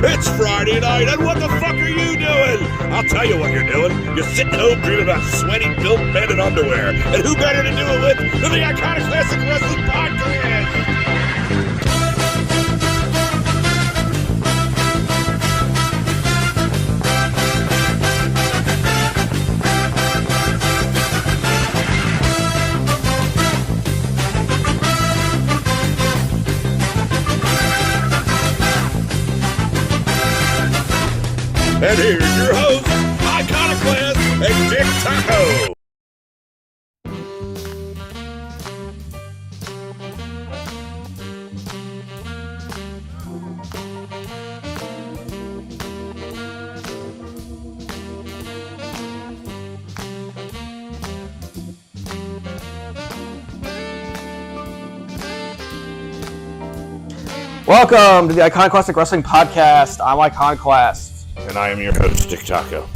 It's Friday night, and what the fuck are you doing? I'll tell you what you're doing. You're sitting home dreaming about sweaty, built men in underwear. And who better to do it with than the Iconoclastic Wrestling Podcast? And here's your host, Iconoclast and Dick Taco. Welcome to the Iconoclastic Wrestling Podcast. I'm Iconoclast. And I am your host, Dick Taco.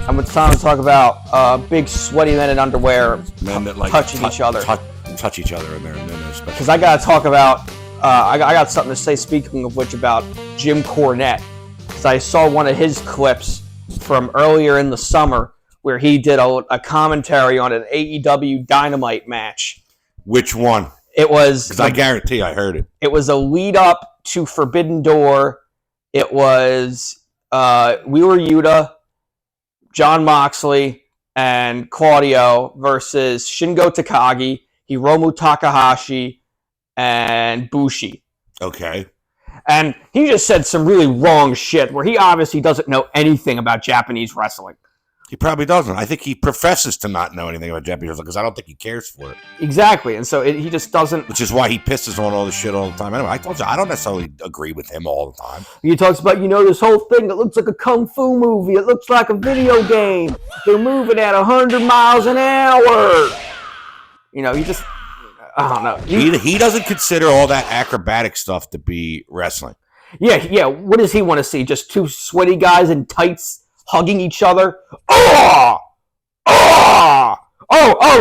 And it's time to talk about big sweaty men in underwear Men that like touching each other. Touch each other in there. No special. Because I got to talk about, I got something to say, speaking of which, about Jim Cornette. Because I saw one of his clips from earlier in the summer where he did a commentary on an AEW Dynamite match. Which one? It was... Because I guarantee I heard it. It was a lead-up to Forbidden Door. It was... Wheeler Yuta, Jon Moxley, and Claudio versus Shingo Takagi, Hiromu Takahashi, and Bushi. Okay. And he just said some really wrong shit where he obviously doesn't know anything about Japanese wrestling. He probably doesn't. I think he professes to not know anything about Japanese wrestling because I don't think he cares for it. Exactly. And so he just doesn't... Which is why he pisses on all this shit all the time. Anyway, I told you, I don't necessarily agree with him all the time. He talks about, this whole thing that looks like a kung fu movie. It looks like a video game. They're moving at 100 miles an hour. He just... I don't know. He doesn't consider all that acrobatic stuff to be wrestling. Yeah. What does he want to see? Just two sweaty guys in tights hugging each other? Oh,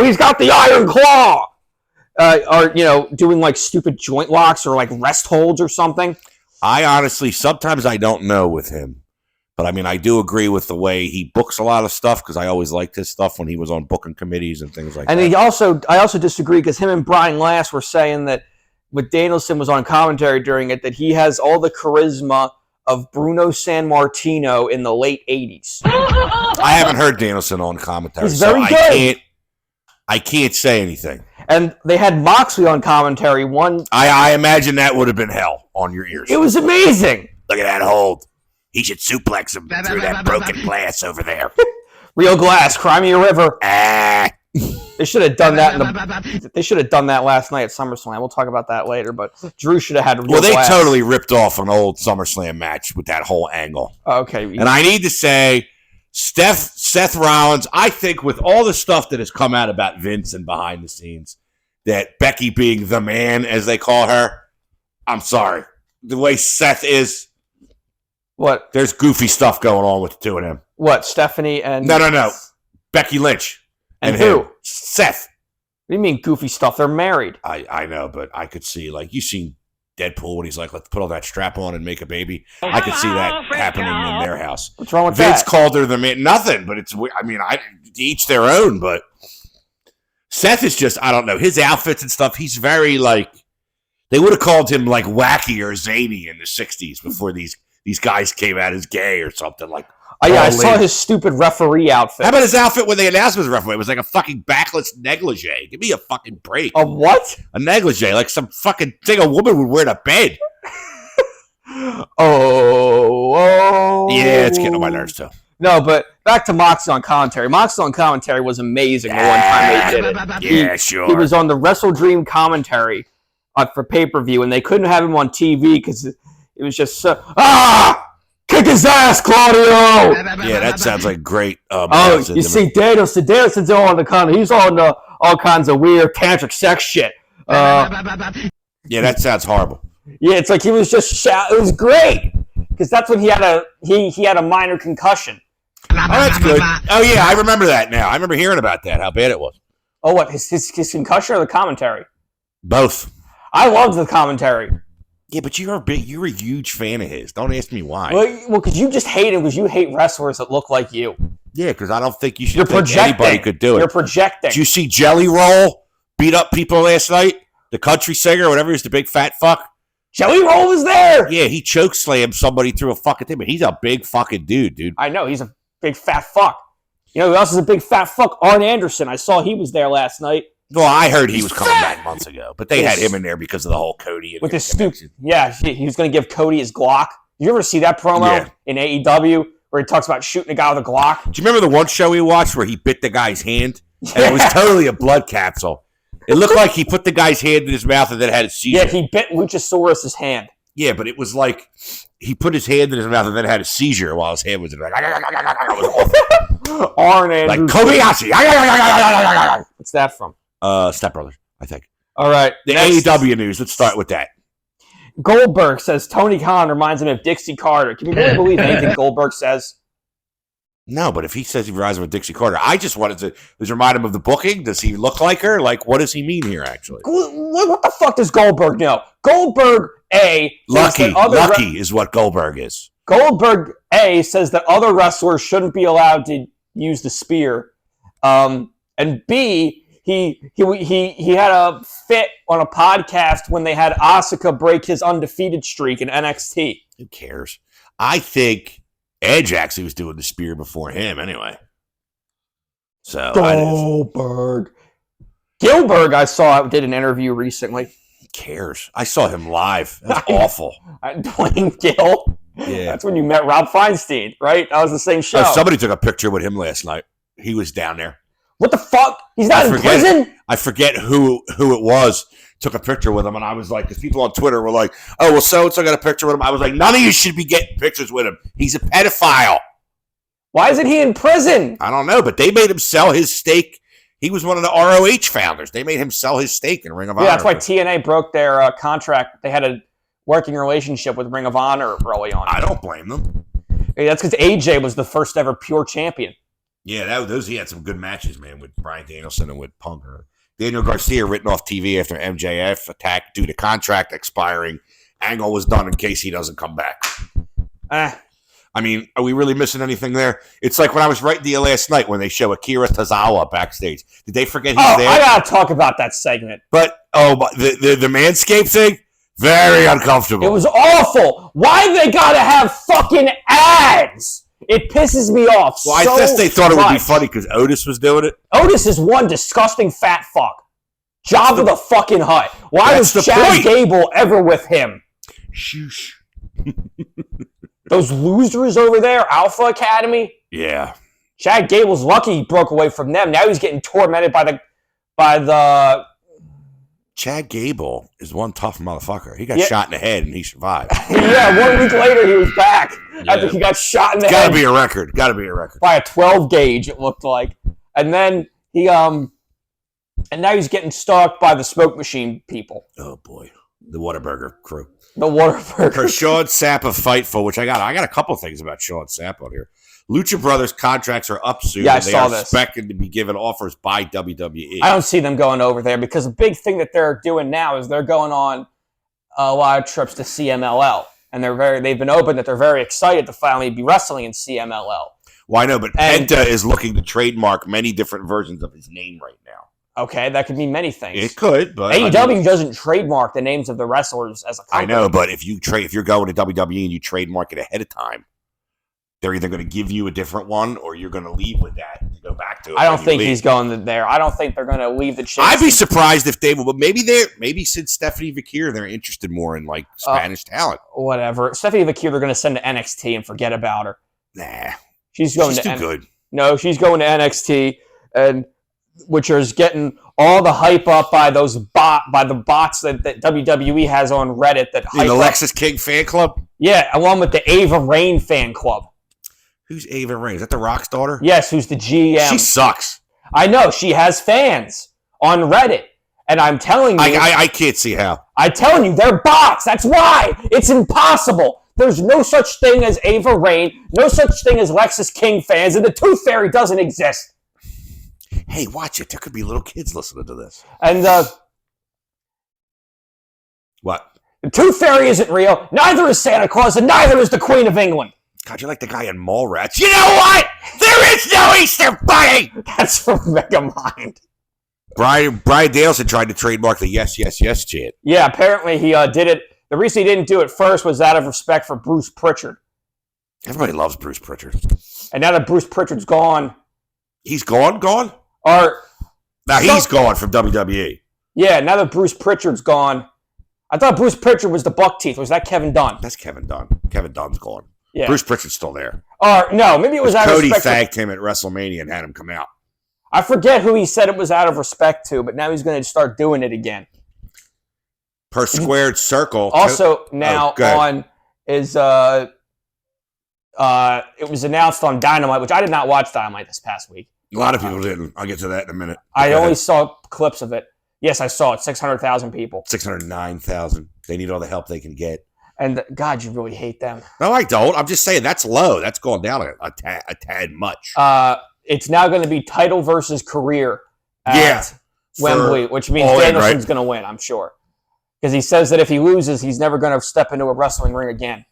he's got the iron claw. Or, doing like stupid joint locks or like rest holds or something. I honestly, sometimes I don't know with him. But I mean, I do agree with the way he books a lot of stuff because I always liked his stuff when he was on booking committees and things like that. And I also disagree because him and Brian Last were saying that when Danielson was on commentary during it, that he has all the charisma of Bruno Sammartino in the late 80s. I haven't heard Danielson on commentary, He's very good. I can't say anything. And they had Moxley on commentary. I imagine that would have been hell on your ears. It was amazing. Look at that hold. He should suplex him through that broken glass over there. Real glass, Crimea River. They should have done that. They should have done that last night at SummerSlam. We'll talk about that later. But Drew should have had real glass. They totally ripped off an old SummerSlam match with that whole angle. Okay. And I need to say, Seth Rollins, I think with all the stuff that has come out about Vince and behind the scenes, that Becky being the man, as they call her, I'm sorry. The way Seth is, what? There's goofy stuff going on with the two of them. What, Stephanie and... No. Becky Lynch. And who? Him. Seth. What do you mean goofy stuff? They're married. I know, but I could see, like, you seen Deadpool when he's like, let's put all that strap on and make a baby. I could see that happening in their house. What's wrong with Vince that? called her the man. Nothing, but it's, I mean, each their own, but Seth is just, I don't know, his outfits and stuff, he's very, like, they would have called him, like, wacky or zany in the 60s before these guys came out as gay or something, like. Oh, yeah, I saw his stupid referee outfit. How about his outfit when they announced him as referee? It was like a fucking backless negligee. Give me a fucking break. A what? A negligee, like some fucking thing a woman would wear to bed. Oh. Yeah, it's getting on my nerves, too. No, but back to Moxley on commentary. Moxley on commentary was amazing the one time they did it. Yeah, sure. He was on the Wrestle Dream commentary for pay-per-view, and they couldn't have him on TV because it was just so... Kick his ass, Claudio! Yeah, that sounds like great. You see, Danielson's on the kind of, he's on all kinds of weird tantric sex shit. Yeah, that sounds horrible. Yeah, it's like he was just it was great because that's when he had a minor concussion. Oh, that's good. Oh yeah, I remember that now. I remember hearing about that. How bad it was. Oh, what his concussion or the commentary? Both. I loved the commentary. Yeah, but you're a huge fan of his. Don't ask me why. Well, because you just hate him because you hate wrestlers that look like you. Yeah, because I don't think you should You're think projecting. anybody could do it. You're projecting. Did you see Jelly Roll beat up people last night? The country singer, whatever, he's the big fat fuck. Jelly Roll was there. Yeah, he choke slammed somebody through a fucking thing, but he's a big fucking dude. I know, he's a big fat fuck. You know who else is a big fat fuck? Arn Anderson. I saw he was there last night. Well, I heard he was coming back months ago, but they had him in there because of the whole Cody. And with his stupid, yeah, he was going to give Cody his Glock. Did you ever see that promo in AEW where he talks about shooting a guy with a Glock? Do you remember the one show we watched where he bit the guy's hand? And it was totally a blood capsule. It looked like he put the guy's hand in his mouth and then had a seizure. Yeah, he bit Luchasaurus' hand. Yeah, but it was like he put his hand in his mouth and then had a seizure while his hand was in it. Arn Anderson. Like Kobayashi. What's that from? Step Brothers, I think. All right. The AEW news. Let's start with that. Goldberg says Tony Khan reminds him of Dixie Carter. Can we really believe anything Goldberg says? No, but if he says he reminds him of Dixie Carter, I just wanted to remind him of the booking. Does he look like her? Like, what does he mean here, actually? What the fuck does Goldberg know? Goldberg, Lucky is what Goldberg is. Goldberg, says that other wrestlers shouldn't be allowed to use the spear. And B, he had a fit on a podcast when they had Asuka break his undefeated streak in NXT. Who cares? I think Edge actually was doing the spear before him anyway. So Gilbert, I saw, did an interview recently. Who cares? I saw him live. That's awful. Dwayne Gill. Yeah. That's when you met Rob Feinstein, right? That was the same show. Oh, somebody took a picture with him last night. He was down there. What the fuck? He's not in prison? I forget who it was. Took a picture with him, and I was like, because people on Twitter were like, oh, well, so-and-so got a picture with him. I was like, none of you should be getting pictures with him. He's a pedophile. Why isn't he in prison? I don't know, but they made him sell his stake. He was one of the ROH founders. They made him sell his stake in Ring of Honor. Yeah, that's why TNA broke their contract. They had a working relationship with Ring of Honor early on. I don't blame them. Hey, that's because AJ was the first ever pure champion. Yeah, he had some good matches, man, with Bryan Danielson and with Punk. Daniel Garcia written off TV after MJF attack due to contract expiring. Angle was done in case he doesn't come back. I mean, are we really missing anything there? It's like when I was writing the last night when they show Akira Tozawa backstage. Did they forget he's there? I gotta talk about that segment. But the Manscaped thing, very uncomfortable. It was awful. Why they gotta have fucking ads? It pisses me off. Well, I guess they thought it would be funny because Otis was doing it. Otis is one disgusting fat fuck. Job of the fucking Hut. Why was Chad Gable ever with him? Shoosh. Those losers over there, Alpha Academy. Yeah. Chad Gable's lucky he broke away from them. Now he's getting tormented by the. Chad Gable is one tough motherfucker. He got shot in the head and he survived. Yeah, 1 week later he was back after he got shot in the head. Gotta be a record. By a 12 gauge, it looked like. And then he and now he's getting stalked by the smoke machine people. Oh boy. The Whataburger crew. The Whataburger. For Sean Sapp of Fightful, which I got a couple things about Sean Sapp on here. Lucha Brothers contracts are up soon. Yeah, and they are expected to be given offers by WWE. I don't see them going over there because the big thing that they're doing now is they're going on a lot of trips to CMLL, and they've been open that they're very excited to finally be wrestling in CMLL. Well, I know, but Penta is looking to trademark many different versions of his name right now. Okay, that could mean many things. It could, but AEW doesn't trademark the names of the wrestlers as a company. I know, but if you're going to WWE and you trademark it ahead of time, they're either going to give you a different one or you're going to leave with that and go back to it. I don't think he's going there. I don't think they're going to leave the chance. I'd be surprised if they will, but maybe since Stephanie Vakir, they're interested more in like Spanish talent. Whatever. Stephanie Vakir, they're going to send to NXT and forget about her. Nah. She's too good. No, she's going to NXT, and which is getting all the hype up by the bots that WWE has on Reddit that hype the Alexis King fan club? Yeah, along with the Ava Rain fan club. Who's Ava Rain? Is that the Rock's daughter? Yes, who's the GM. She sucks. I know. She has fans on Reddit. And I'm telling you... I can't see how. I'm telling you, they're bots. That's why. It's impossible. There's no such thing as Ava Rain, no such thing as Lexus King fans, and the Tooth Fairy doesn't exist. Hey, watch it. There could be little kids listening to this. And, what? The Tooth Fairy isn't real. Neither is Santa Claus, and neither is the Queen of England. God, you're like the guy in Mallrats. You know what? There is no Easter Bunny! That's from Megamind. Brian Danielson tried to trademark the yes, yes, yes chant. Yeah, apparently he did it. The reason he didn't do it first was out of respect for Bruce Pritchard. Everybody loves Bruce Pritchard. And now that Bruce Pritchard's gone. He's gone? He's gone from WWE. Yeah, now that Bruce Pritchard's gone. I thought Bruce Pritchard was the buck teeth. Was that Kevin Dunn? That's Kevin Dunn. Kevin Dunn's gone. Yeah. Bruce Pritchard's still there. No, maybe it was out of respect. Cody thanked him at WrestleMania and had him come out. I forget who he said it was out of respect to, but now he's going to start doing it again. Per Squared Circle. Also, now on is it was announced on Dynamite, which I did not watch Dynamite this past week. A lot of people didn't. I'll get to that in a minute. I only saw clips of it. Yes, I saw it. 600,000 people. 609,000. They need all the help they can get. And God, you really hate them. No, I don't. I'm just saying that's low. That's gone down a tad much. It's now going to be title versus career at Wembley, which means Danielson's going to win, I'm sure. Because he says that if he loses, he's never going to step into a wrestling ring again.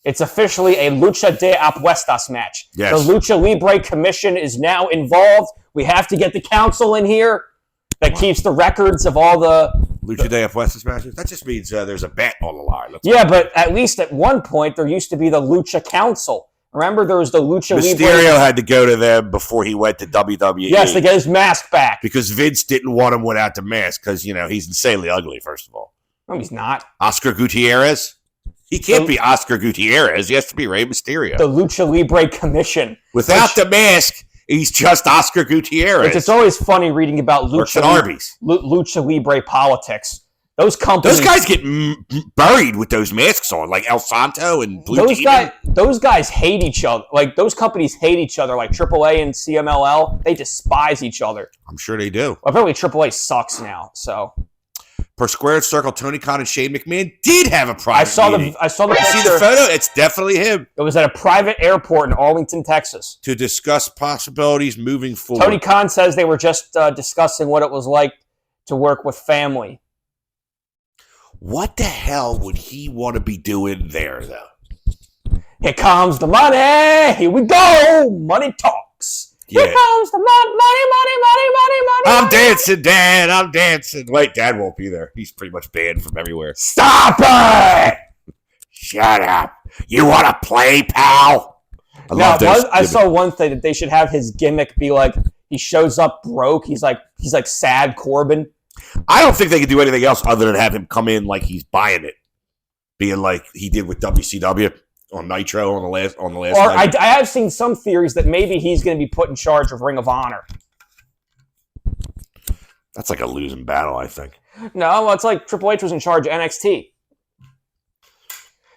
It's officially a Lucha de Apuestas match. Yes. The Lucha Libre Commission is now involved. We have to get the council in here that keeps the records of all the Lucha de Apuestas matches. That just means there's a bet on the line. But at least at one point there used to be the Lucha Council. Remember, there was the Lucha Libre. Mysterio had to go to them before he went to WWE. Yes, to get his mask back. Because Vince didn't want him without the mask because, he's insanely ugly, first of all. No, he's not. Oscar Gutierrez? He can't be Oscar Gutierrez. He has to be Rey Mysterio. The Lucha Libre Commission. Without the mask, he's just Oscar Gutierrez. It's always funny reading about Lucha Libre politics. Those guys get buried with those masks on, like El Santo and Blue Demon. Those guys hate each other. Like, those companies hate each other, like AAA and CMLL. They despise each other. I'm sure they do. Well, apparently AAA sucks now, so. Per Squared Circle, Tony Khan and Shane McMahon did have a private meeting. I saw the picture. See the photo? It's definitely him. It was at a private airport in Arlington, Texas. To discuss possibilities moving forward. Tony Khan says they were just discussing what it was like to work with family. What the hell would he want to be doing there, though? Here comes the money. Here we go. Money talks. Yeah. Here comes the money. I'm dancing, Dad. I'm dancing. Wait, Dad won't be there. He's pretty much banned from everywhere. Stop it! Shut up. You want to play, pal? I saw one thing that they should have his gimmick be like he shows up broke. He's like sad Corbin. I don't think they could do anything else other than have him come in like he's buying it, being like he did with WCW on Nitro on the last. Or I have seen some theories that maybe he's going to be put in charge of Ring of Honor. That's like a losing battle, I think. No, it's like Triple H was in charge of NXT.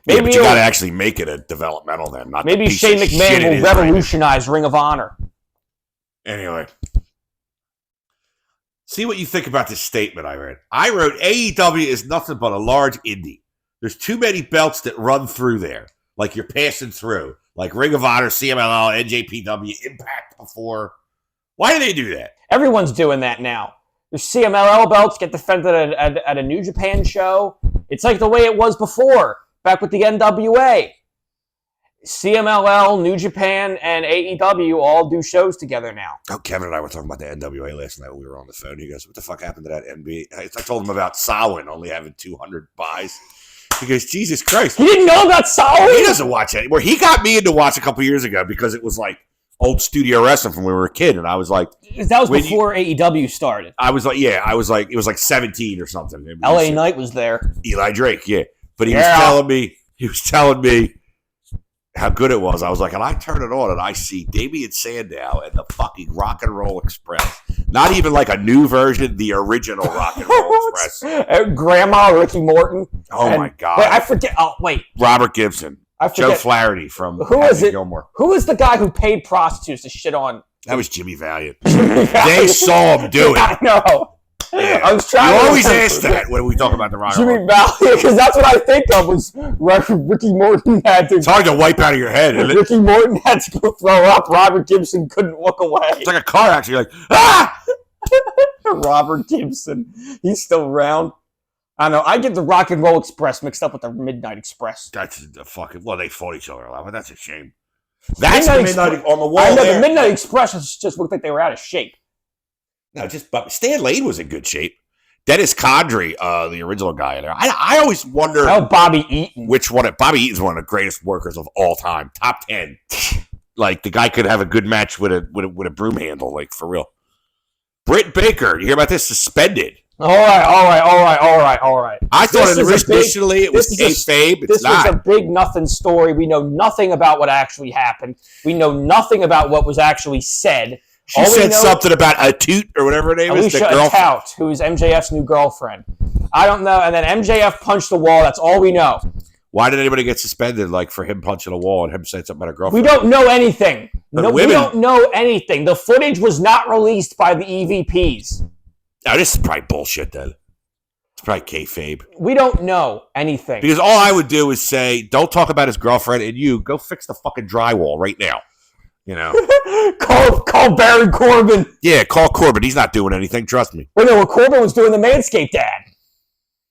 Maybe but you got to actually make it a developmental then. Not maybe Shane McMahon will revolutionize Ring of Honor. Anyway. See what you think about this statement I read. I wrote, AEW is nothing but a large indie. There's too many belts that run through there. Like you're passing through. Like Ring of Honor, CMLL, NJPW, Impact before. Why do they do that? Everyone's doing that now. There's CMLL belts get defended at a New Japan show. It's like the way it was before, back with the NWA. CMLL, New Japan, and AEW all do shows together now. Oh, Kevin and I were talking about the NWA last night when we were on the phone. He goes, what the fuck happened to that NBA? I told him about Samhain only having 200 buys. He goes, Jesus Christ. He didn't know about Samhain? He doesn't watch it anymore. He got me into watch a couple years ago because it was like old studio wrestling from when we were a kid. And I was like. That was before AEW started. I was like, it was like 17 or something. LA Knight was there. Eli Drake, yeah. But he was telling me how good it was. I was like, and I turn it on and I see Damian Sandow and the fucking Rock and Roll Express. Not even like a new version, the original Rock and Roll Express. Grandma Ricky Morton. Oh my God. Wait, I forget. Oh, wait. Robert Gibson. I forget. Joe Flaherty from Who is it? Gilmore. Who is the guy who paid prostitutes to shit on? That was Jimmy Valiant. They saw him do it. I know. Yeah. I was trying. You always ask that when we talk about the Rock and Roll. Jimmy Valiant, because that's what I think of was Ricky Morton had to. It's hard to wipe out of your head, isn't it? Ricky Morton had to go throw up. Robert Gibson couldn't look away. It's like a car accident. You're like, ah! Robert Gibson, he's still around. I don't know. I get the Rock and Roll Express mixed up with the Midnight Express. That's a fucking. Well, they fought each other a lot, but that's a shame. That's the Midnight on the wall. I know there. the Midnight Express just looked like they were out of shape. No, but Stan Lane was in good shape. Dennis Condrey, the original guy in there. I always wonder. Oh, Bobby Eaton. Which one? Bobby Eaton's one of the greatest workers of all time. Top 10. Like the guy could have a good match with a broom handle, like for real. Britt Baker, you hear about this? Suspended. All right. I thought initially it was kayfabe. It's not. This was a big nothing story. We know nothing about what actually happened. We know nothing about what was actually said. She said something about a toot or whatever her name is. Alicia Tout, who's MJF's new girlfriend. I don't know. And then MJF punched the wall. That's all we know. Why did anybody get suspended, like for him punching a wall and him saying something about a girlfriend? We don't know anything. We don't know anything. The footage was not released by the EVPs. Now, this is probably bullshit, then. It's probably kayfabe. We don't know anything. Because all I would do is say, don't talk about his girlfriend, and you go fix the fucking drywall right now. You know? call Baron Corbin. Yeah, call Corbin. He's not doing anything. Trust me. Well, no, Corbin was doing the Manscaped ad.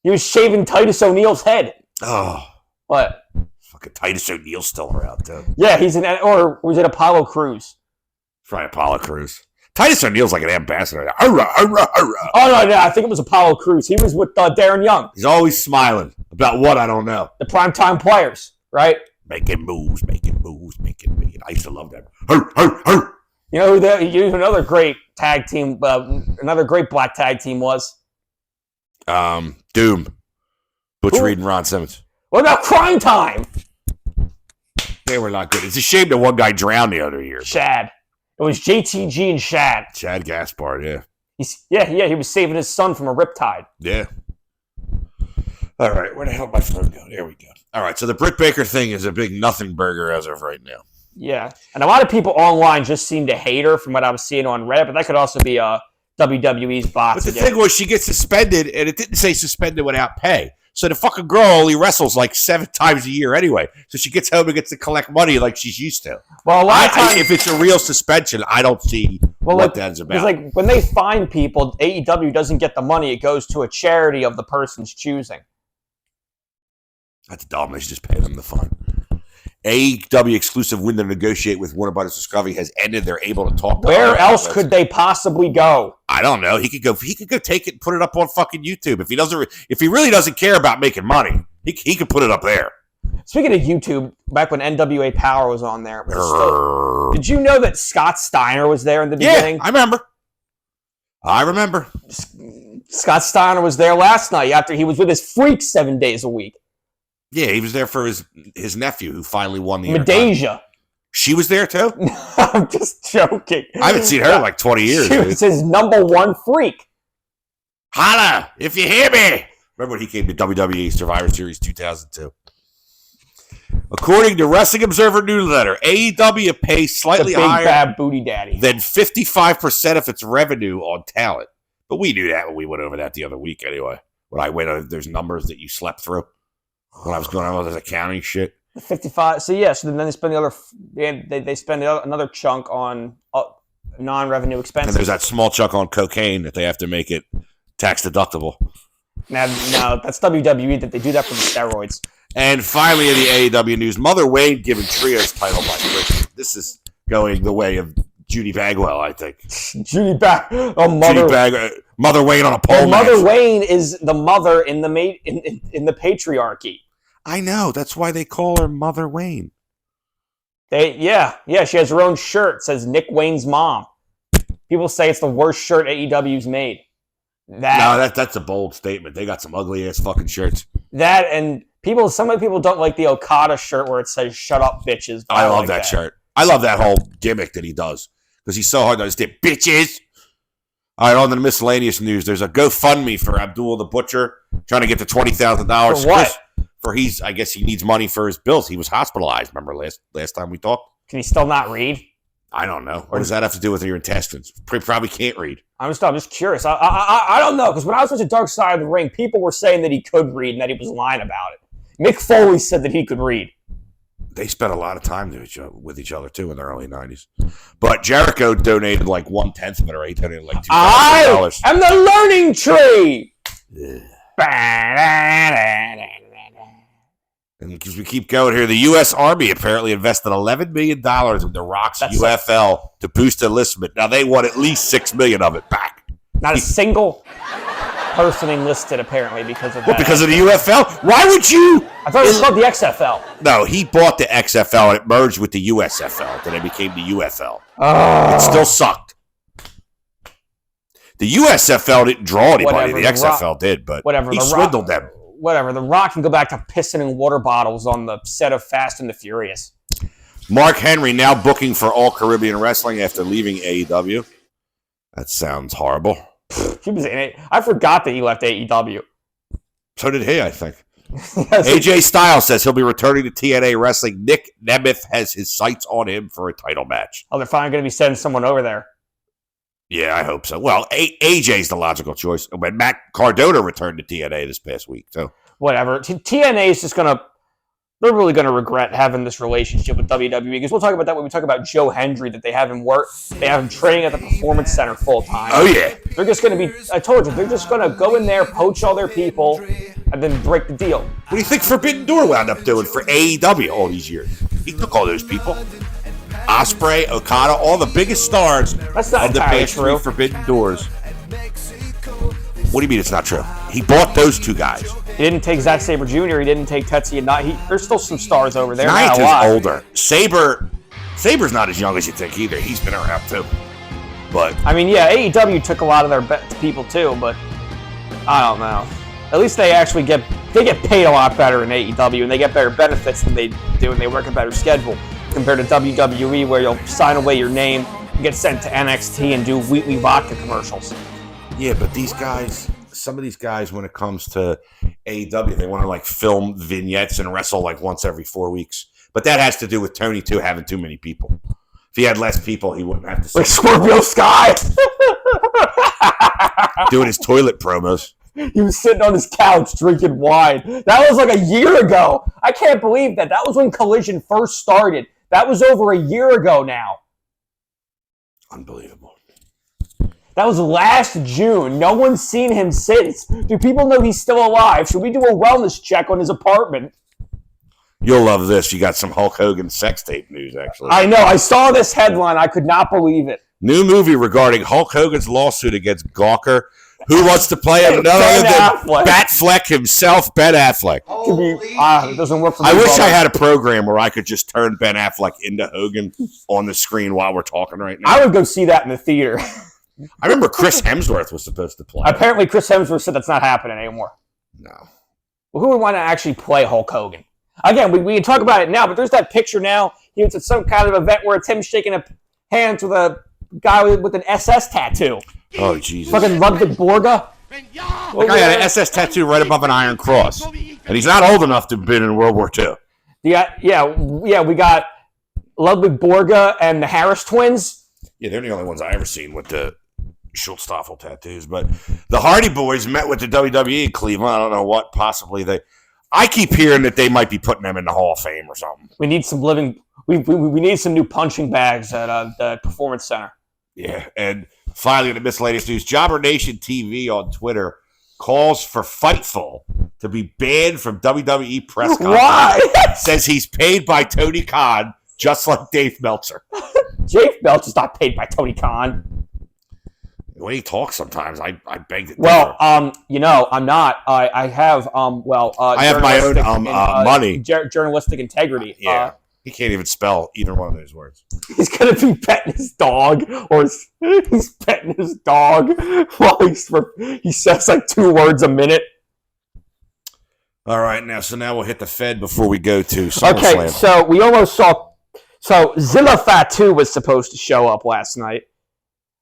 He was shaving Titus O'Neil's head. Oh. What? Fucking Titus O'Neil's still around, too. Yeah, or was it Apollo Crews? Probably Apollo Crews. Titus O'Neil's like an ambassador. Arrah, arrah, arrah. Oh, no, I think it was Apollo Crews. He was with Darren Young. He's always smiling. About what, I don't know. The primetime players, right? Making moves. I used to love that. Hur, hur, hur. You know who another great tag team, another great black tag team was? Doom. Butch Reed and Ron Simmons. What about Crime Time? They were not good. It's a shame that one guy drowned the other year. Shad. It was JTG and Shad. Chad Gaspard, yeah. He was saving his son from a riptide. Yeah. All right, where the hell did my phone go? There we go. All right, so the Britt Baker thing is a big nothing burger as of right now. Yeah, and a lot of people online just seem to hate her from what I was seeing on Reddit, but that could also be WWE's bots. But the thing was, she gets suspended, and it didn't say suspended without pay. So the fucking girl only wrestles like 7 times a year anyway. So she gets home and gets to collect money like she's used to. Well, a lot of times, if it's a real suspension, I don't see what that's about. It's like when they fine people, AEW doesn't get the money. It goes to a charity of the person's choosing. That's dumb. They should just pay them the fine. AEW exclusive window to negotiate with Warner Brothers Discovery has ended. They're able to talk. Where else could they possibly go? I don't know. He could go take it and put it up on fucking YouTube. If he really doesn't care about making money, he could put it up there. Speaking of YouTube, back when NWA Power was on there, did you know that Scott Steiner was there in the beginning? Yeah, I remember. Scott Steiner was there last night after he was with his freaks 7 days a week. Yeah, he was there for his nephew who finally won the Medeja. She was there too? I'm just joking. I haven't seen her in like 20 years. She was his number one freak. Holla, if you hear me. Remember when he came to WWE Survivor Series 2002? According to Wrestling Observer newsletter, AEW pays slightly higher bad booty daddy than 55% of its revenue on talent. But we knew that when we went over that the other week anyway. When I went over, there's numbers that you slept through. When I was going on all this accounting shit. 55. So then they spend they spend another chunk on non-revenue expenses. And there's that small chunk on cocaine that they have to make it tax deductible. Now that's WWE that they do that for the steroids. And finally, in the AEW news, Mother Wade given trios title by Christian. This is going the way of Judy Bagwell, I think. Mother Wayne on a pole match. Mother Wayne is the mother in the in the patriarchy. I know. That's why they call her Mother Wayne. She has her own shirt. It says Nick Wayne's mom. People say it's the worst shirt AEW's made. That's a bold statement. They got some ugly ass fucking shirts. That and some of the people don't like the Okada shirt where it says "Shut up, bitches." I love that shirt. I love that whole gimmick that he does because he's so hard to understand. Bitches. All right, on to the miscellaneous news. There's a GoFundMe for Abdul the Butcher trying to get to $20,000. For what? I guess he needs money for his bills. He was hospitalized. Remember last time we talked? Can he still not read? I don't know. Or does that have to do with your intestines? Probably can't read. I'm just curious. I don't know because when I was watching Dark Side of the Ring, people were saying that he could read and that he was lying about it. Mick Foley said that he could read. They spent a lot of time with each other too in the early 90s. But Jericho donated like 1/10 of it, or he donated like $2,000. I'm the learning tree. Yeah. And because we keep going here, the U.S. Army apparently invested $11 million in the Rock's UFL to boost enlistment. Now, they want at least $6 million of it back. Not a single person enlisted, apparently, because of that. What, because of the UFL? Why would you? I thought it was called the XFL. No, he bought the XFL and it merged with the USFL. Then it became the UFL. Oh. It still sucked. The USFL didn't draw anybody. The XFL did, but he swindled them. Whatever. The Rock can go back to pissing in water bottles on the set of Fast and the Furious. Mark Henry now booking for All Caribbean Wrestling after leaving AEW. That sounds horrible. He was in it. I forgot that he left AEW. So did he, I think. AJ Styles says he'll be returning to TNA Wrestling. Nick Nemeth has his sights on him for a title match. Oh, they're finally going to be sending someone over there. Yeah, I hope so. Well, AJ's the logical choice. When Matt Cardona returned to TNA this past week, so whatever. TNA is just going to... They're really going to regret having this relationship with WWE, because we'll talk about that when we talk about Joe Hendry, that they have him training at the Performance Center full time. Oh, yeah. They're just going to be, I told you, they're just going to go in there, poach all their people, and then break the deal. What do you think Forbidden Door wound up doing for AEW all these years? He took all those people. Ospreay, Okada, all the biggest stars That's not of the entirely past true. three Forbidden Doors. What do you mean it's not true? He bought those two guys. He didn't take Zack Sabre Jr., he didn't take Tetsuya Naito. There's still some stars over there. Naito's older. Saber's not as young as you think either. He's been around too. But I mean, yeah, AEW took a lot of their people too, but I don't know. At least they actually get paid a lot better in AEW, and they get better benefits than they do, and they work a better schedule compared to WWE, where you'll sign away your name, get sent to NXT, and do Wheatley vodka commercials. yeah, but these guys, some of these guys, when it comes to AEW, they want to like film vignettes and wrestle like once every 4 weeks. But that has to do with Tony too having too many people. If he had less people, he wouldn't have to. Like Scorpio Sky doing his toilet promos. He was sitting on his couch drinking wine. That was like a year ago. I can't believe that. That was when Collision first started. That was over a year ago now. Unbelievable. That was last June. No one's seen him since. Do people know he's still alive? Should we do a wellness check on his apartment? You'll love this. You got some Hulk Hogan sex tape news, actually. I know. I saw this headline. I could not believe it. New movie regarding Hulk Hogan's lawsuit against Gawker. Who wants to play him? None other than Batfleck himself, Ben Affleck. It doesn't work for me. I wish I had a program where I could just turn Ben Affleck into Hogan on the screen while we're talking right now. I would go see that in the theater. I remember Chris Hemsworth was supposed to play. Apparently, Chris Hemsworth said that's not happening anymore. No. Well, who would want to actually play Hulk Hogan? Again, we can talk about it now, but there's that picture now. He was at some kind of event where it's him shaking hands with a guy with an SS tattoo. Oh, Jesus. Fucking Ludwig Borga. The guy had an SS tattoo right above an Iron Cross. And he's not old enough to have been in World War II. Yeah, we got Ludwig Borga and the Harris twins. Yeah, they're the only ones I ever seen with the Schultz-Stoffel tattoos. But the Hardy Boys met with the WWE in Cleveland. I don't know what, possibly they... I keep hearing that they might be putting them in the Hall of Fame or something. We need some living... We need some new punching bags at the Performance Center. Yeah, and finally, in the miscellaneous news, Jobber Nation TV on Twitter calls for Fightful to be banned from WWE press conference. Why? Says he's paid by Tony Khan, just like Dave Meltzer. Dave Meltzer's not paid by Tony Khan. The way he talks sometimes, I beg to differ. Well, I'm not. I have I have my own money. Journalistic integrity. Yeah. He can't even spell either one of those words. He's going to be petting his dog, or he's petting his dog while he says like 2 words a minute. All right, now we'll hit the Fed before we go to SummerSlam. Okay, so we almost saw... So Zilla Fatu was supposed to show up last night.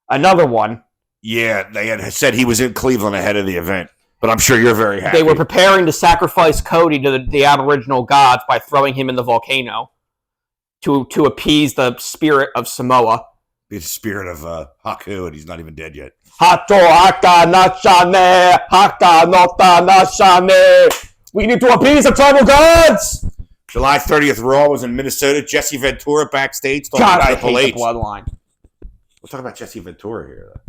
Another one. Yeah, they had said he was in Cleveland ahead of the event, but I'm sure you're very happy. They were preparing to sacrifice Cody to the Aboriginal gods by throwing him in the volcano to appease the spirit of Samoa. The spirit of Haku, and he's not even dead yet. Hato haka nashane, haka nota nashane. We need to appease the tribal gods. July 30th, Raw was in Minnesota. Jesse Ventura backstage talking God, about I Triple hate H. the bloodline. We'll talk about Jesse Ventura here, though.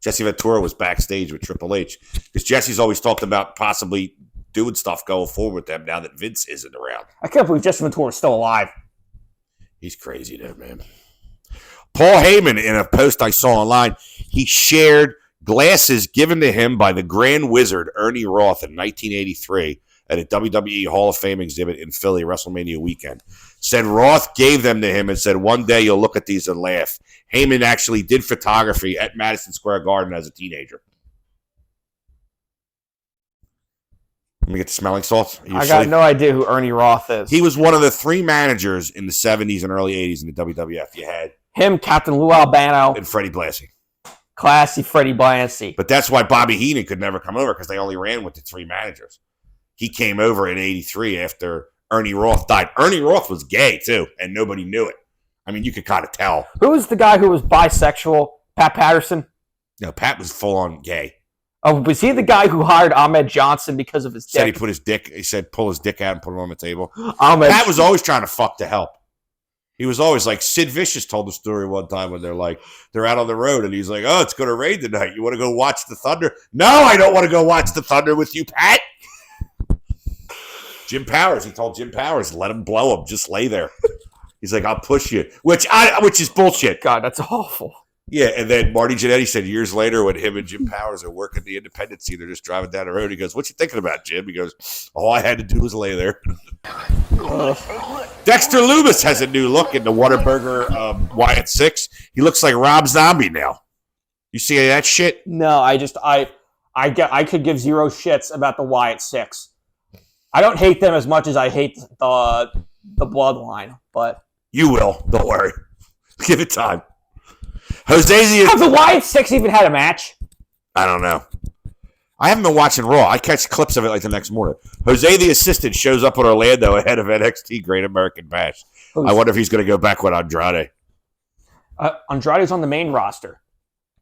Jesse Ventura was backstage with Triple H because Jesse's always talked about possibly doing stuff going forward with them now that Vince isn't around. I can't believe Jesse Ventura is still alive. He's crazy, though, man. Paul Heyman, in a post I saw online, he shared glasses given to him by the Grand Wizard Ernie Roth in 1983 at a WWE Hall of Fame exhibit in Philly, WrestleMania weekend. Said Roth gave them to him and said, one day you'll look at these and laugh. Heyman actually did photography at Madison Square Garden as a teenager. Let me get the smelling salts. I got no idea who Ernie Roth is. He was one of the 3 managers in the 70s and early 80s in the WWF. You had him, Captain Lou Albano, and Freddie Blassie. Classy Freddie Blassie. But that's why Bobby Heenan could never come over because they only ran with the 3 managers. He came over in 83 after Ernie Roth died. Ernie Roth was gay, too, and nobody knew it. I mean, you could kind of tell. Who was the guy who was bisexual? Pat Patterson? No, Pat was full-on gay. Oh, was he the guy who hired Ahmed Johnson because of his dick? He said pull his dick out and put it on the table. Pat was always trying to fuck to help. He was always like, Sid Vicious told the story one time when they're out on the road and he's like, oh, it's going to rain tonight. You want to go watch the Thunder? No, I don't want to go watch the Thunder with you, Pat. Jim Powers, he told Jim Powers, let him blow him. Just lay there. He's like, I'll push you, which is bullshit. God, that's awful. Yeah, and then Marty Jannetty said years later when him and Jim Powers are working the Independence scene, they're just driving down the road. He goes, what you thinking about, Jim? He goes, all I had to do was lay there. Dexter Lumis has a new look in the Whataburger Wyatt 6. He looks like Rob Zombie now. You see that shit? No, I could give 0 shits about the Wyatt 6. I don't hate them as much as I hate the Bloodline, but you will. Don't worry. Give it time. Jose, have the Wyatt 6 even had a match? I don't know. I haven't been watching Raw. I catch clips of it like the next morning. Jose, the assistant, shows up in Orlando ahead of NXT Great American Bash. I wonder if he's going to go back with Andrade. Andrade's on the main roster.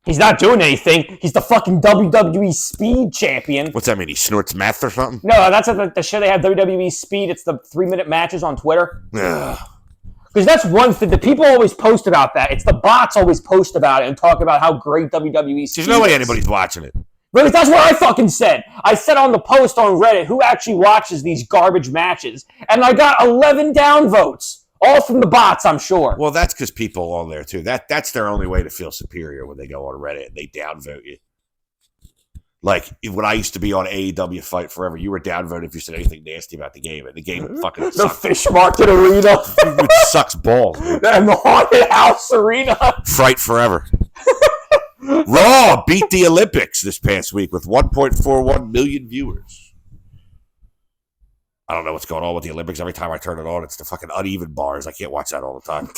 He's not doing anything. He's the fucking WWE Speed Champion. What's that mean? He snorts meth or something? No, that's the show they have, WWE Speed. It's the 3-minute matches on Twitter. Because that's one thing. The people always post about that. It's the bots always post about it and talk about how great WWE Speed is. There's no way anybody's watching it. Really, that's what I fucking said. I said on the post on Reddit, who actually watches these garbage matches? And I got 11 downvotes. All from the bots, I'm sure. Well, that's because people on there, too. That's their only way to feel superior when they go on Reddit and they downvote you. Like, when I used to be on AEW Fight Forever, you were downvoted if you said anything nasty about the game. And the game fucking the Fish Market Arena. It sucks balls, dude. And the Haunted House Arena. Fight Forever. Raw beat the Olympics this past week with 1.41 million viewers. I don't know what's going on with the Olympics. Every time I turn it on, it's the fucking uneven bars. I can't watch that all the time.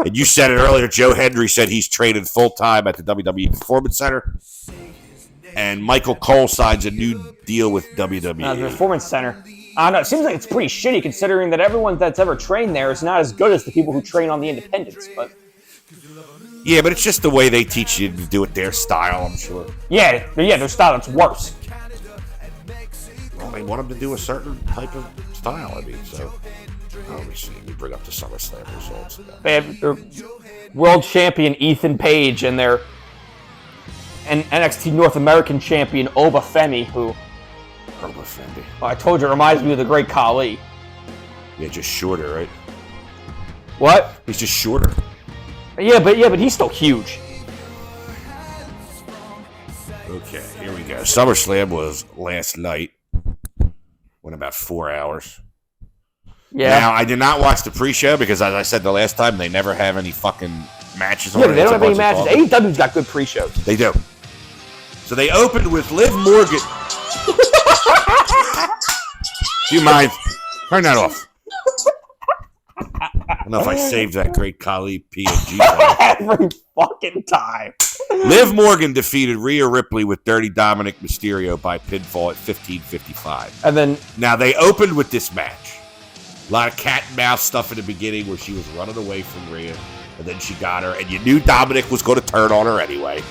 And you said it earlier. Joe Hendry said he's training full-time at the WWE Performance Center. And Michael Cole signs a new deal with WWE. The Performance Center. I don't know. It seems like it's pretty shitty considering that everyone that's ever trained there is not as good as the people who train on the independents. But yeah, but it's just the way they teach you to do it, their style, I'm sure. Yeah, their style is worse. Well, they want them to do a certain type of style, I mean, so. Let me see. Let me bring up the SummerSlam results. They have their world champion Ethan Page and their NXT North American champion Oba Femi, who I told you reminds me of the great Khali. Yeah, just shorter, right? What? He's just shorter. Yeah, but he's still huge. Okay, here we go. SummerSlam was last night. Went about 4 hours. Yeah. Now, I did not watch the pre-show because, as I said the last time, they never have any fucking matches on. Yeah, they don't have any matches. AEW's got good pre-shows. They do. So they opened with Liv Morgan. Do you mind? Turn that off. I don't know if I saved that great Khali PNG. Every fucking time. Liv Morgan defeated Rhea Ripley with Dirty Dominic Mysterio by pinfall at 15:55. And then now they opened with this match. A lot of cat and mouse stuff in the beginning where she was running away from Rhea, and then she got her, and you knew Dominic was going to turn on her anyway.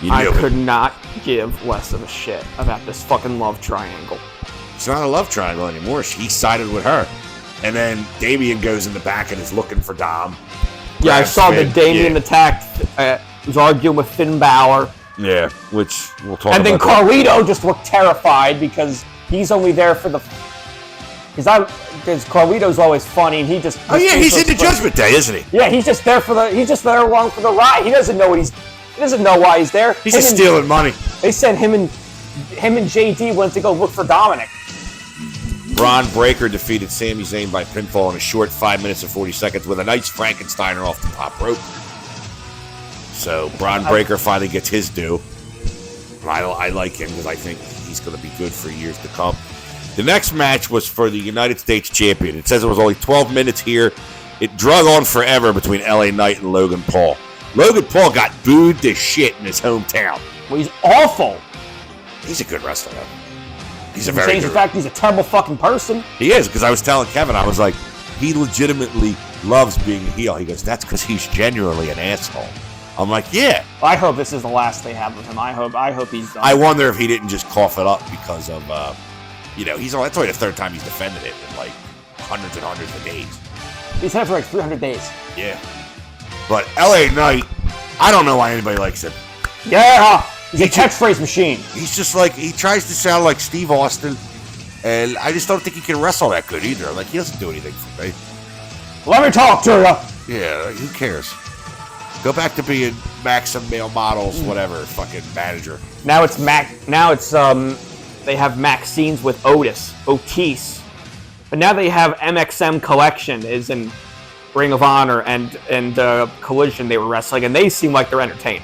I could not give less of a shit about this fucking love triangle. It's not a love triangle anymore. He sided with her. And then Damian goes in the back and is looking for Dom. Yeah, I saw that Damian attacked, was arguing with Finn Balor, Yeah, which we'll talk And then about. Carlito just looked terrified because he's only there for the. Because Carlito's always funny, and he just. Oh yeah, he's in the Judgment Day, isn't he? Yeah, he's just there for the. He's just there along for the ride. He doesn't know what he's. He doesn't know why he's there. He's just stealing money. They said him and JD went to go look for Dominic. Braun Breaker defeated Sami Zayn by pinfall in a short 5 minutes and 40 seconds with a nice Frankensteiner off the top rope. So Braun Breaker finally gets his due. I like him because I think he's going to be good for years to come. The next match was for the United States Champion. It says it was only 12 minutes here. It drug on forever between LA Knight and Logan Paul. Logan Paul got booed to shit in his hometown. Well, he's awful. He's a good wrestler, though. He's a Change very the good fact he's a terrible fucking person. He is, because I was telling Kevin, I was like, he legitimately loves being a heel. He goes, that's because he's genuinely an asshole. I'm like, yeah. I hope this is the last they have of him. I hope he's done. I wonder if he didn't just cough it up because of, that's only the third time he's defended it in like hundreds and hundreds of days. He's had it for like 300 days. Yeah. But LA Knight, I don't know why anybody likes him. Yeah! He's a catchphrase machine. He's just like, he tries to sound like Steve Austin, and I just don't think he can wrestle that good either. Like, he doesn't do anything for me. Let me talk to you. Yeah, like, who cares? Go back to being Maxim Male Models, whatever, fucking manager. Now it's they have Maxine's with Otis. But now they have MXM Collection is in Ring of Honor and Collision they were wrestling, and they seem like they're entertaining.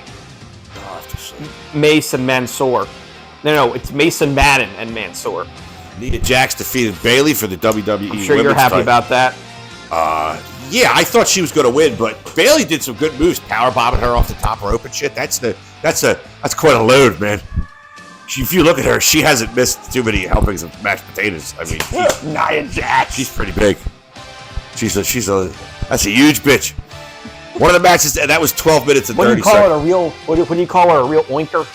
I'll have to see. Mason Mansoor. No, it's Mason Madden and Mansoor. Nia Jax defeated Bayley for the WWE I'm sure you're happy about that. Yeah, I thought she was going to win, but Bayley did some good moves, power bombing her off the top rope and shit. That's quite a load, man. If you look at her, she hasn't missed too many helpings of mashed potatoes. I mean, Nia Jax. She's pretty big. That's a huge bitch. One of the matches that was 12 minutes and 30 seconds. What do you call her? A real oinker?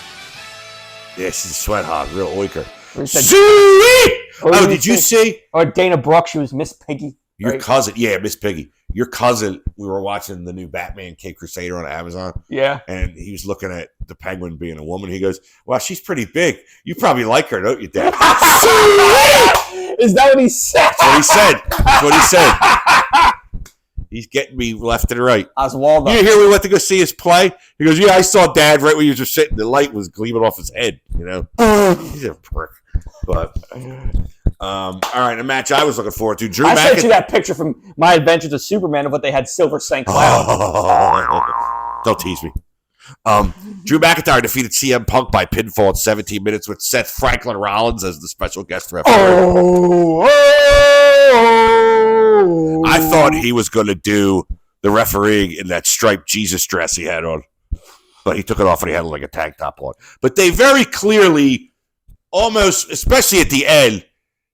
Yeah, she's a sweat hog, real oinker. Sweet! Oh, did you see? Or Dana Brooke, she was Miss Piggy. Your cousin, yeah, Miss Piggy. Your cousin, we were watching the new Batman Cape Crusader on Amazon. Yeah. And he was looking at the Penguin being a woman. He goes, well, she's pretty big. You probably like her, don't you, Dad? Is that what he said? That's what he said. He's getting me left and right. Oswaldo. You hear we went to go see his play? He goes, yeah, I saw Dad right when he was just sitting. The light was gleaming off his head, you know? He's a prick. But, all right, a match I was looking forward to. I sent you that picture from My Adventures of Superman of what they had Silver St. Cloud. Oh, don't tease me. Drew McIntyre defeated CM Punk by pinfall in 17 minutes with Seth Franklin Rollins as the special guest referee. I thought he was going to do the refereeing in that striped Jesus dress he had on. But he took it off and he had like a tank top on. But they very clearly, almost, especially at the end,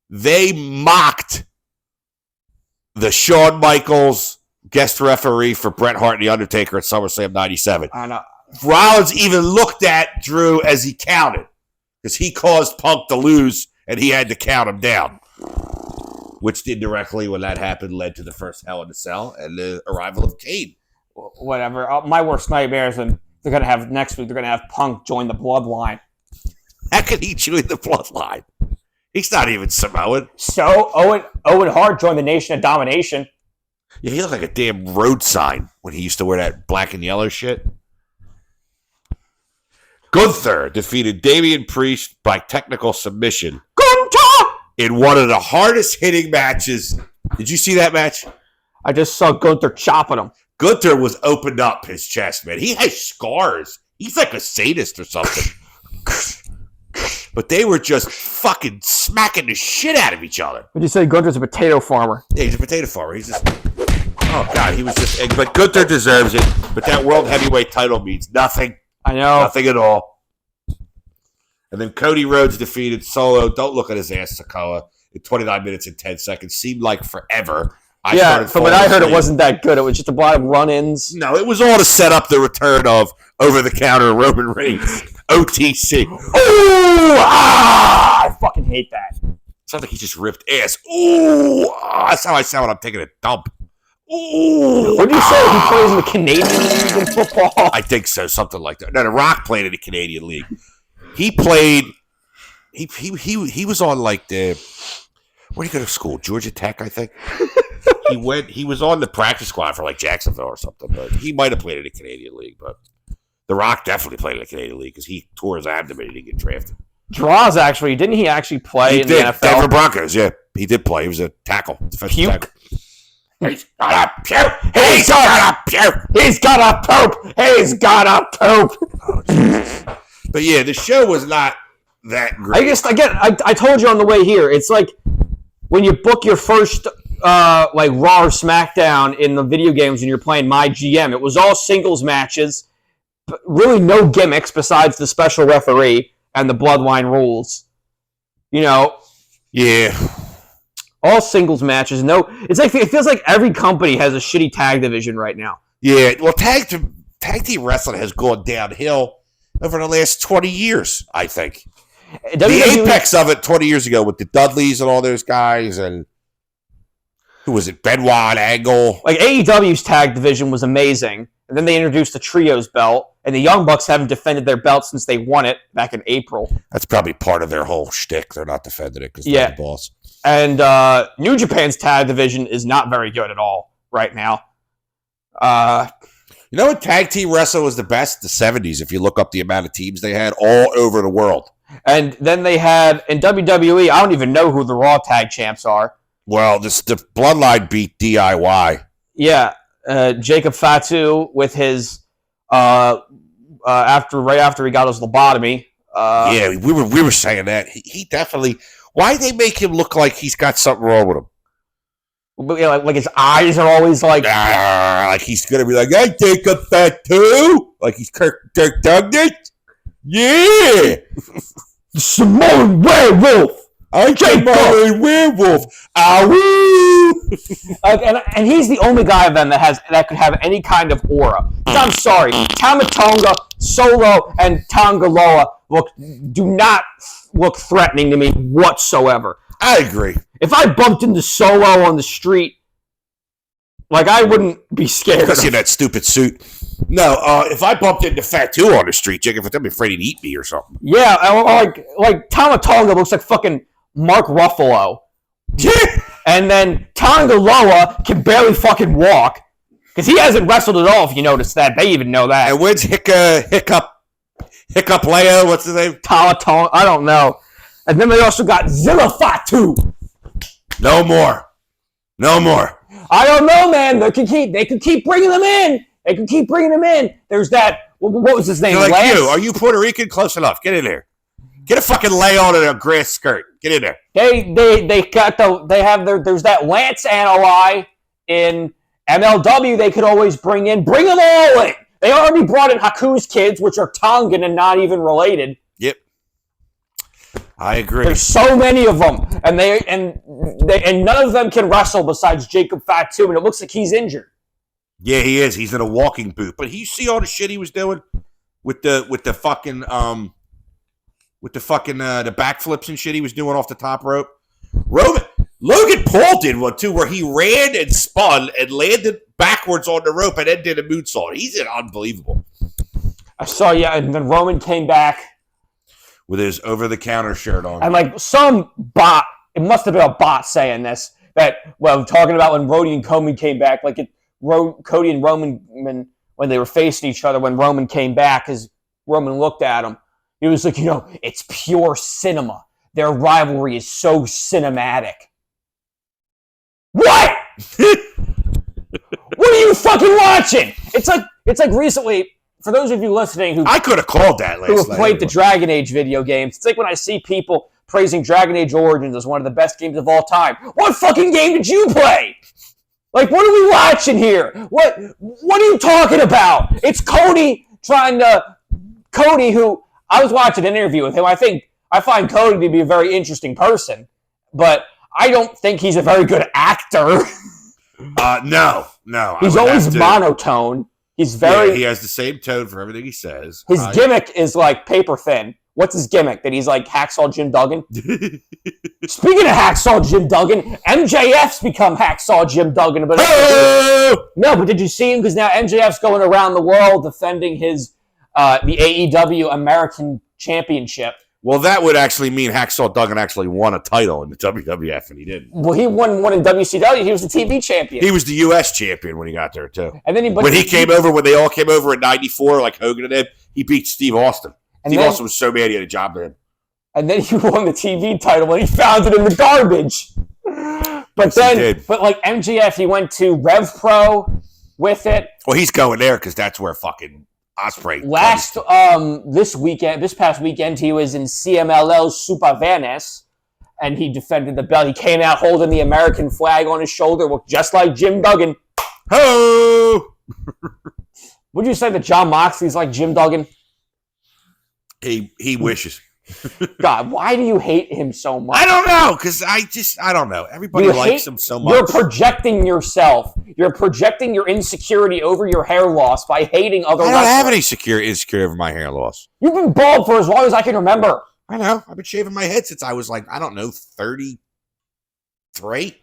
they mocked the Shawn Michaels guest referee for Bret Hart and The Undertaker at SummerSlam 97. I know. Rollins even looked at Drew as he counted because he caused Punk to lose and he had to count him down, which indirectly, when that happened, led to the first Hell in a Cell and the arrival of Kane. Whatever. My worst nightmare is when they're going to have next week, they're going to have Punk join the Bloodline. How could he join the Bloodline? He's not even Samoan. So, Owen Hart joined the Nation of Domination. Yeah, he looked like a damn road sign when he used to wear that black and yellow shit. Gunther defeated Damian Priest by technical submission. Gunther! In one of the hardest hitting matches. Did you see that match? I just saw Gunther chopping him. Gunther was opened up his chest, man. He has scars. He's like a sadist or something. But they were just fucking smacking the shit out of each other. Would you say Gunther's a potato farmer? Yeah, he's a potato farmer. He's just... Oh, God, he was just... But Gunther deserves it. But that World Heavyweight title means nothing. I know. Nothing at all. And then Cody Rhodes defeated Solo. Don't look at his ass, Sikoa. In 29 minutes and 10 seconds. Seemed like forever. From what I heard, it wasn't that good. It was just a lot of run-ins. No, it was all to set up the return of over-the-counter Roman Reigns. OTC. Ooh! Ah! I fucking hate that. Sounds like he just ripped ass. Ooh! That's how I sound when I'm taking a dump. Ooh, What did you say? He plays in the Canadian League in football? I think so, something like that. No, The Rock played in the Canadian League. He played. He was on like the. Where did he go to school? Georgia Tech, I think. He was on the practice squad for like Jacksonville or something, but he might have played in the Canadian League. But The Rock definitely played in the Canadian League because he tore his abdomen and he get drafted. Draws actually didn't he actually play in the NFL? Denver Broncos, yeah, he did play. He was a tackle, defensive tackle. He's got a puke. He's got a puke. He's got a poop. He's got a poop. Oh, Jesus. But yeah, the show was not that great. I told you on the way here. It's like when you book your first like Raw or SmackDown in the video games and you're playing My GM. It was all singles matches, but really no gimmicks besides the special referee and the Bloodline rules. You know. Yeah. All singles matches. No, it feels like every company has a shitty tag division right now. Yeah, well, tag team wrestling has gone downhill over the last 20 years, I think. The apex of it 20 years ago with the Dudleys and all those guys, and who was it? Benoit, Angle. Like AEW's tag division was amazing, and then they introduced the Trios belt, and the Young Bucks haven't defended their belt since they won it back in April. That's probably part of their whole shtick. They're not defending it because they're the boss. And New Japan's tag division is not very good at all right now. You know what tag team wrestling was the best? The 70s, if you look up the amount of teams they had all over the world. And then they had, in WWE, I don't even know who the Raw tag champs are. Well, the Bloodline beat DIY. Yeah, Jacob Fatu with his, right after he got his lobotomy. Yeah, we were saying that. He definitely... Why they make him look like he's got something wrong with him? But, you know, like his eyes are always like he's gonna be like, I take a fat too, like he's Kirk Douglas. Yeah, Samoan werewolf. I'm Samoan werewolf. Ow! and he's the only guy of them that could have any kind of aura. I'm sorry, Tamatonga, Solo, and Tangaloa do not look threatening to me whatsoever. I agree. If I bumped into Solo on the street, like, I wouldn't be scared. Especially in that stupid suit. No, if I bumped into Fatu on the street, Jacob, I'd be afraid he'd eat me or something. Yeah, like Tamatonga looks like fucking Mark Ruffalo. And then Tangaloa can barely fucking walk. Because he hasn't wrestled at all, if you notice that. They even know that. And when's Hiccup Leo? What's his name? Talatong. I don't know. And then they also got Zilla Fatu. No more. I don't know, man. They could keep bringing them in. There's that. What was his name? Like Lance? You. Are you Puerto Rican? Close enough. Get in there. Get a fucking lay on in a grass skirt. Get in there. There's that Lance Analy in MLW. They could always bring them all in. They already brought in Haku's kids, which are Tongan and not even related. Yep. I agree. There's so many of them, and none of them can wrestle besides Jacob Fatu, and it looks like he's injured. Yeah, he is. He's in a walking boot. But you see all the shit he was doing with the fucking the backflips and shit he was doing off the top rope. Logan Paul did one too, where he ran and spun and landed backwards on the rope and then did a moonsault. He's unbelievable. I saw, and then Roman came back with his over-the-counter shirt on. And like some bot, it must have been a bot saying this, talking about when Rhodey and Coleman came back, Cody and Roman, when they were facing each other, when Roman came back, because Roman looked at him, he was like, it's pure cinema. Their rivalry is so cinematic. What? What are you fucking watching? It's like recently, for those of you listening I could have called that last night. Who have played the Dragon Age video games. It's like when I see people praising Dragon Age Origins as one of the best games of all time. What fucking game did you play? Like, what are we watching here? What are you talking about? It's Cody who, I was watching an interview with him. I find Cody to be a very interesting person, but I don't think he's a very good actor. No. He's always monotone. He's very... he has the same tone for everything he says. His gimmick is like paper thin, What's his gimmick? That he's like Hacksaw Jim Duggan? Speaking of Hacksaw Jim Duggan, MJF's become Hacksaw Jim Duggan. But no, but did you see him? Because now MJF's going around the world defending his the AEW American Championship. Well, that would actually mean Hacksaw Duggan actually won a title in the WWF, and he didn't. Well, he won one in WCW. He was the TV champion. He was the U.S. champion when he got there, too. And then when they all came over in '94, like Hogan and him, he beat Steve Austin. Steve Austin was so mad he had a job there. And then he won the TV title when he found it in the garbage. But like MJF, he went to Rev Pro with it. Well, he's going there because that's where fucking Ospreay. This past weekend, he was in CMLL Super Vanes, and he defended the belt. He came out holding the American flag on his shoulder, looked just like Jim Duggan. Ho! Would you say that John Moxley's like Jim Duggan? He wishes. God, why do you hate him so much? I don't know, because I don't know. Everybody likes him so much. You're projecting yourself. You're projecting your insecurity over your hair loss by hating other wrestlers. I don't have any insecurity over my hair loss. You've been bald for as long as I can remember. I know. I've been shaving my head since I was like, I don't know, 33?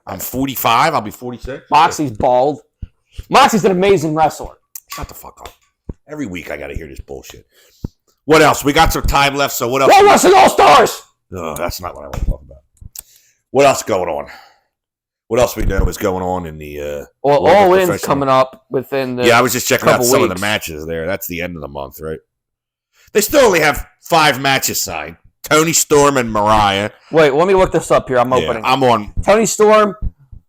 I'm 45. I'll be 46. Moxley's bald. Moxley's an amazing wrestler. Shut the fuck up. Every week I got to hear this bullshit. What else? We got some time left, so what else? Pro Wrestling All-Stars! Oh, that's not what I want to talk about. What else going on? What else we know is going on in the... well, All In's coming up within the... Yeah, I was just checking out some of the matches there. That's the end of the month, right? They still only have 5 matches signed. Tony Storm and Mariah. Wait, let me look this up here. I'm opening. I'm on... Tony Storm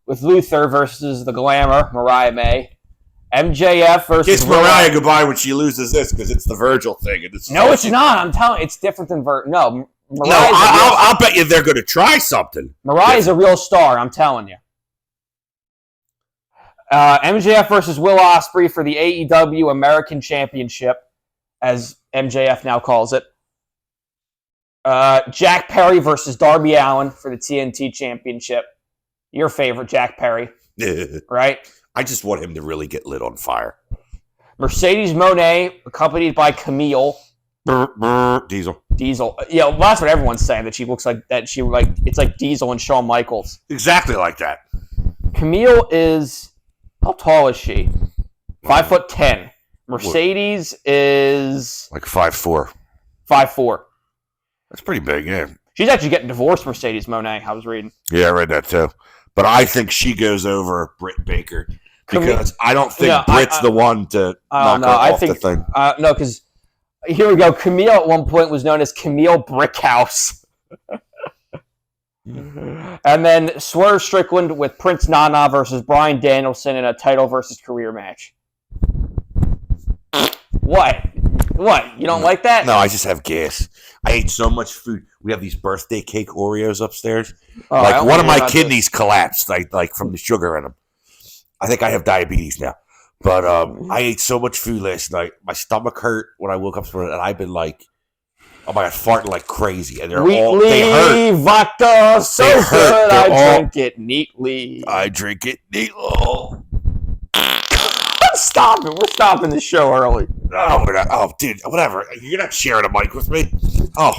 with Luther versus the Glamour, Mariah May. MJF versus... Kiss Mariah goodbye when she loses this, because it's the Virgil thing. And it's it's not. I'm telling you, it's different than Virgil. No, I'll bet you they're going to try something. Mariah's a real star, I'm telling you. MJF versus Will Ospreay for the AEW American Championship, as MJF now calls it. Jack Perry versus Darby Allin for the TNT Championship. Your favorite, Jack Perry. Right? I just want him to really get lit on fire. Mercedes Moné, accompanied by Camille. Diesel. Yeah, well, that's what everyone's saying, that she looks like that. It's like Diesel and Shawn Michaels. Exactly like that. Camille is, how tall is she? 5'10". Mercedes is like 5'4". 5'4". That's pretty big, yeah. She's actually getting divorced, Mercedes Moné, I was reading. Yeah, I read that too. But I think she goes over Britt Baker because I don't think Britt's the one to knock her off the thing. No, because here we go. Camille at one point was known as Camille Brickhouse. And then Swerve Strickland with Prince Nana versus Bryan Danielson in a title versus career match. What? You don't like that? No, I just have gas. I ate so much food. We have these birthday cake Oreos upstairs. Like one of my kidneys collapsed, like from the sugar in them. I think I have diabetes now. But I ate so much food last night. My stomach hurt when I woke up from it, and I've been like, oh my God, farting like crazy. And they hurt. Vodka, so good, I drink it neatly. I drink it neatly. Stop it. We're stopping the show early. Oh, we're not. Oh, dude, whatever. You're not sharing a mic with me. Oh,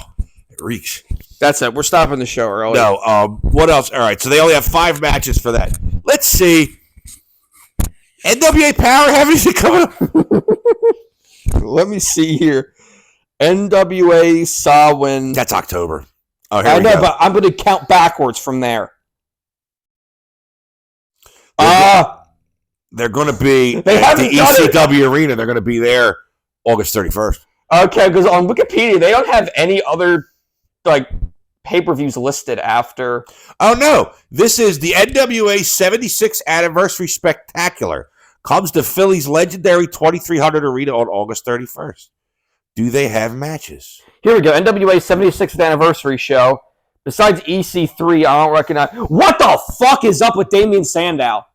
it reeks. That's it. We're stopping the show early. No, what else? All right, so they only have 5 matches for that. Let's see. NWA Power have anything coming up? Let me see here. NWA Samhain. That's October. Oh, here I we know, go. but I'm going to count backwards from there. They're going to be at the ECW Arena. They're going to be there August 31st. Okay, because on Wikipedia, they don't have any other pay-per-views listed after. Oh, no. This is the NWA 76th Anniversary Spectacular. Comes to Philly's legendary 2300 Arena on August 31st. Do they have matches? Here we go. NWA 76th Anniversary Show. Besides EC3, I don't recognize. What the fuck is up with Damian Sandow?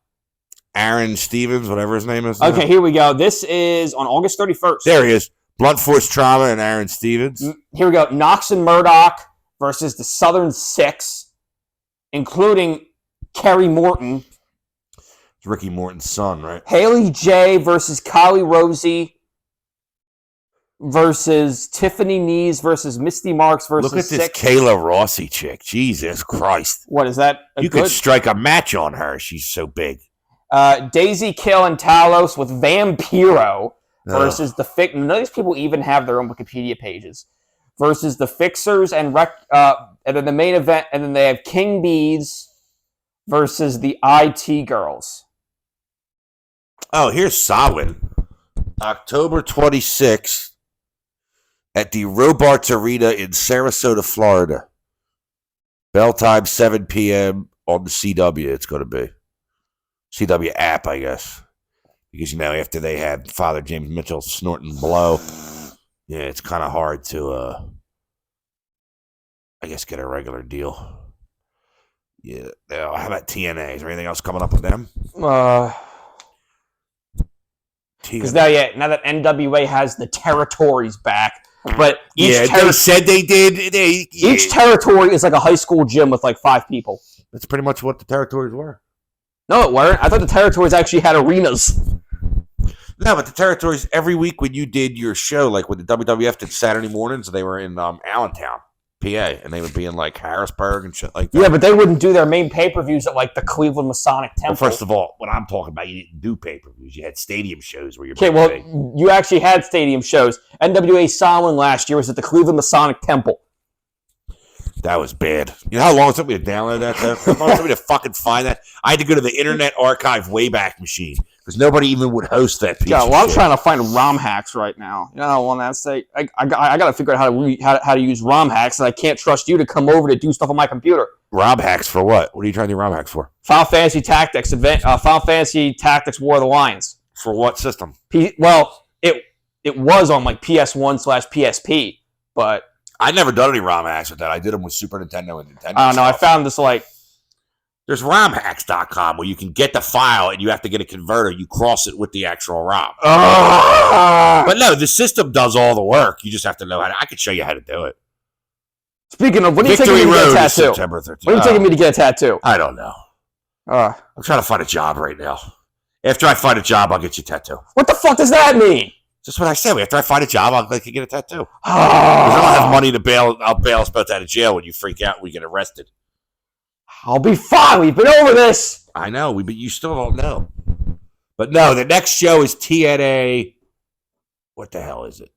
Aaron Stevens, whatever his name is. Okay, here we go. This is on August 31st. There he is. Blunt Force Trauma and Aaron Stevens. Here we go. Knox and Murdoch versus the Southern Six, including Kerry Morton. It's Ricky Morton's son, right? Haley J versus Kylie Rosie. versus Tiffany Nees versus Misty Marks versus Look at this Six. Kayla Rossi chick. Jesus Christ. What is that? You could strike a match on her. She's so big. Daisy Kill and Talos with Vampiro versus the Fix. None of these people even have their own Wikipedia pages. Versus the Fixers and then the main event, and then they have King Bees versus the IT Girls. Oh, here's Samhain. October 26th at the Robarts Arena in Sarasota, Florida. Bell time 7 p.m. on the CW. It's going to be CW app, I guess, because after they had Father James Mitchell snorting blow, yeah, it's kind of hard to, I guess, get a regular deal. Yeah. How about TNA? Is there anything else coming up with them? Because now that NWA has the territories back, but they said they did. Each territory is like a high school gym with like 5 people. That's pretty much what the territories were. No, it weren't. I thought the territories actually had arenas. No, but the territories, every week when you did your show, like with the WWF did Saturday mornings, they were in Allentown, PA, and they would be in like Harrisburg and shit like that. Yeah, but they wouldn't do their main pay-per-views at like the Cleveland Masonic Temple. Well, first of all, what I'm talking about, you didn't do pay-per-views. You had stadium shows where you're you actually had stadium shows. NWA Samhain last year was at the Cleveland Masonic Temple. That was bad. You know how long it took me to download that? How long it took me to fucking find that? I had to go to the Internet Archive Wayback Machine because nobody even would host that piece. Yeah, well, I'm trying to find ROM hacks right now. You know how on that site? I got to figure out how to use ROM hacks, and I can't trust you to come over to do stuff on my computer. ROM hacks for what? What are you trying to do ROM hacks for? Final Fantasy Tactics, Final Fantasy Tactics War of the Lions. For what system? It was on like PS1/PSP, but I never done any ROM hacks with that. I did them with Super Nintendo and Nintendo. I don't know. I found this like. There's ROMhacks.com where you can get the file and you have to get a converter. You cross it with the actual ROM. But no, the system does all the work. You just have to know how to. I could show you how to do it. Speaking of, when are you taking me to get a tattoo? September 13th. When are you taking me to get a tattoo? I don't know. I'm trying to find a job right now. After I find a job, I'll get you a tattoo. What the fuck does that mean? Just what I said. After I find a job, I'll let you get a tattoo. I don't have money to bail. I'll bail us both out of jail when you freak out and we get arrested. I'll be fine. We've been over this. I know, but you still don't know. But no, the next show is TNA. What the hell is it?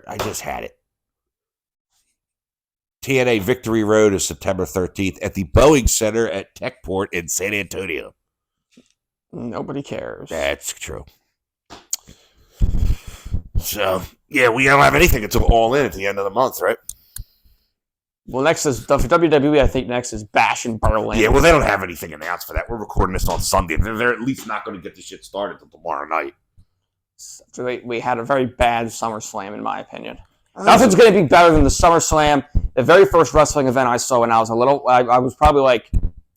I just had it. TNA Victory Road is September 13th at the Boeing Center at Techport in San Antonio. Nobody cares. That's true. So, yeah, we don't have anything until All In at the end of the month, right? Well, next is for WWE. I think next is Bash in Berlin. Yeah, well, they don't have anything announced for that. We're recording this on Sunday. They're at least not going to get this shit started until tomorrow night. So we had a very bad SummerSlam, in my opinion. Nothing's going to be better than the SummerSlam. The very first wrestling event I saw when I was I was probably like...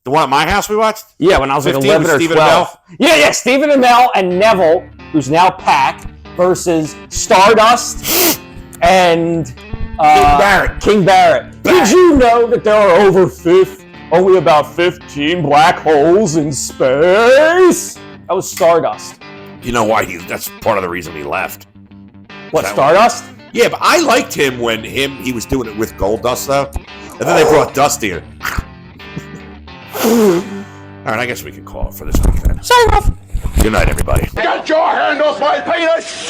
The one at my house we watched? Yeah, when I was like 11 or 12. Yeah, Stephen Amell and Neville, who's now Pac, versus Stardust and... King Barrett. Did you know that there are only about 15 black holes in space? That was Stardust. You know why that's part of the reason he left. What, Stardust? Yeah, but I liked him when he was doing it with Goldust, though. And then they brought Dusty in. All right, I guess we can call it for this week then. Sign off. Good night, everybody. Get your hand off my penis!